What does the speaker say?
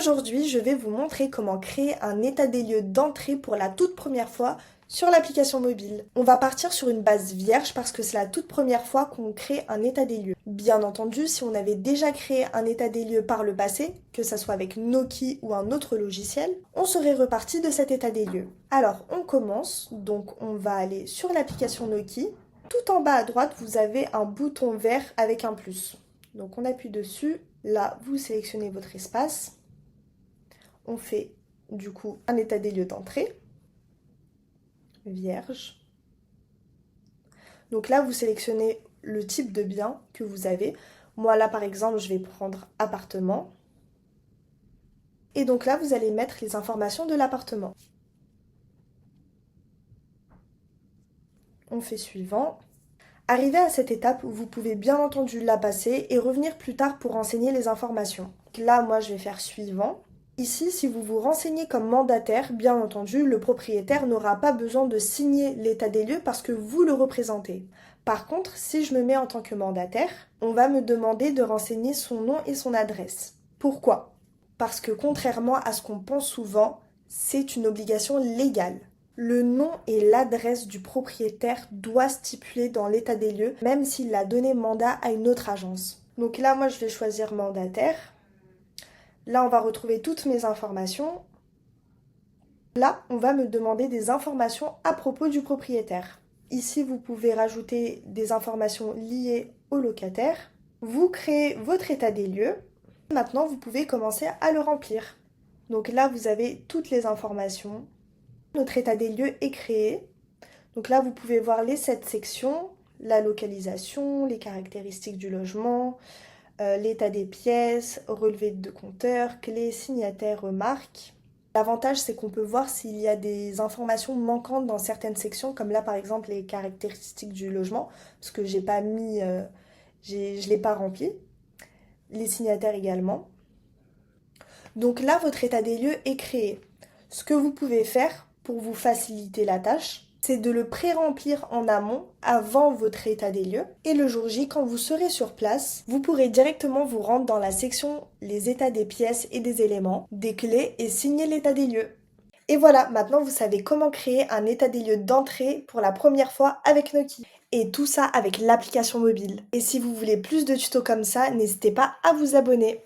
Aujourd'hui, je vais vous montrer comment créer un état des lieux d'entrée pour la toute première fois sur l'application mobile. On va partir sur une base vierge parce que c'est la toute première fois qu'on crée un état des lieux. Bien entendu, si on avait déjà créé un état des lieux par le passé, que ça soit avec Noki ou un autre logiciel, on serait reparti de cet état des lieux. Alors, on commence, donc on va aller sur l'application Noki. Tout en bas à droite, vous avez un bouton vert avec un plus. Donc on appuie dessus, là vous sélectionnez votre espace. On fait du coup un état des lieux d'entrée, vierge. Donc là, vous sélectionnez le type de bien que vous avez. Moi là, par exemple, je vais prendre appartement. Et donc là, vous allez mettre les informations de l'appartement. On fait suivant. Arrivé à cette étape, vous pouvez bien entendu la passer et revenir plus tard pour renseigner les informations. Là, moi, je vais faire suivant. Ici, si vous vous renseignez comme mandataire, bien entendu, le propriétaire n'aura pas besoin de signer l'état des lieux parce que vous le représentez. Par contre, si je me mets en tant que mandataire, on va me demander de renseigner son nom et son adresse. Pourquoi? Parce que contrairement à ce qu'on pense souvent, c'est une obligation légale. Le nom et l'adresse du propriétaire doivent stipuler dans l'état des lieux, même s'il a donné mandat à une autre agence. Donc là, moi, je vais choisir mandataire. Là, on va retrouver toutes mes informations. Là, on va me demander des informations à propos du propriétaire. Ici, vous pouvez rajouter des informations liées au locataire. Vous créez votre état des lieux. Maintenant, vous pouvez commencer à le remplir. Donc là, vous avez toutes les informations. Notre état des lieux est créé. Donc là, vous pouvez voir les 7 sections, la localisation, les caractéristiques du logement, l'état des pièces, relevé de compteur, clés, signataires, remarques. L'avantage, c'est qu'on peut voir s'il y a des informations manquantes dans certaines sections, comme là par exemple les caractéristiques du logement, parce que j'ai pas mis, je l'ai pas rempli. Les signataires également. Donc là, votre état des lieux est créé. Ce que vous pouvez faire pour vous faciliter la tâche, c'est de le pré-remplir en amont avant votre état des lieux. Et le jour J, quand vous serez sur place, vous pourrez directement vous rendre dans la section les états des pièces et des éléments, des clés et signer l'état des lieux. Et voilà, maintenant vous savez comment créer un état des lieux d'entrée pour la première fois avec Noki. Et tout ça avec l'application mobile. Et si vous voulez plus de tutos comme ça, n'hésitez pas à vous abonner.